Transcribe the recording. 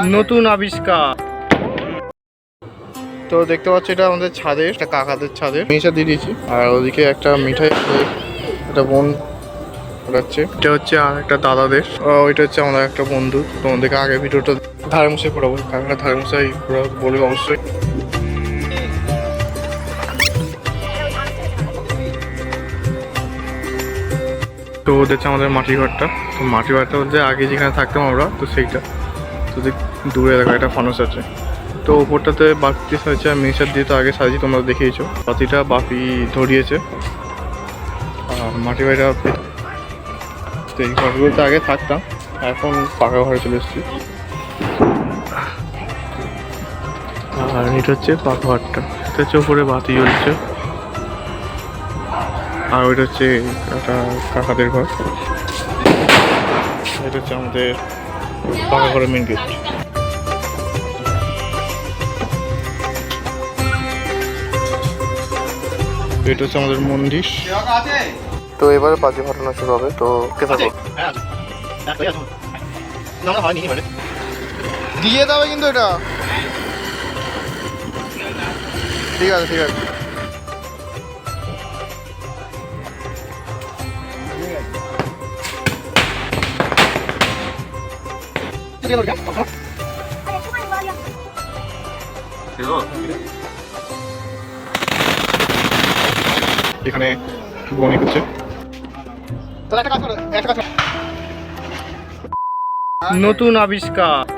নতুন আবিষ্কার। তো দেখতে পাচ্ছি এটা আমাদের ছাদে, এটা কাকাদের ছাদে মিশা দিয়ে দিয়েছি। আর ওদিকে একটা মিঠাই একটা বোন ওঠাচ্ছে, এটা হচ্ছে আর একটা দাদাদের, ওইটা হচ্ছে আমাদের একটা বন্ধু। তোমাদেরকে আগে ভিডিওটা ধারে মুছে পড়াবো, কাকাটা ধারে মুছাই বলবে অবশ্যই। তো হচ্ছে আমাদের মাটির ঘরটা। তো মাটির ঘরটা হচ্ছে আগে যেখানে থাকতাম আমরা, তো সেইটা তো দূরে দেখা একটা ফানুস আছে। তো ওপরটাতে বাতি হয়েছে আর মিনিচার দিয়ে তো আগে সাজিয়ে তোমরা দেখিয়েছো। বাতিটা বাপি ধরিয়েছে। আর মাটির বাড়িটা তো এই ঘরগুলোতে আগে থাকতাম, এখন পাকা ঘরে চলে এসেছি। আর এটা হচ্ছে পাকা ঘরটা, এটা হচ্ছে উপরে বাতি জ্বলছে। আর ওইটা হচ্ছে একটা কাকাদের ঘর, এটা হচ্ছে আমাদের পাকা ঘরের মেন গেট। এটা হচ্ছে আমাদের মন্দির। তো এবারে বাজি ফাটানো শুরু হবে, তো কে থাকো দিয়ে দেবে কিন্তু এটা। ঠিক আছে ঠিক আছে। এখানে বনি হচ্ছে। নতুন আবিষ্কার।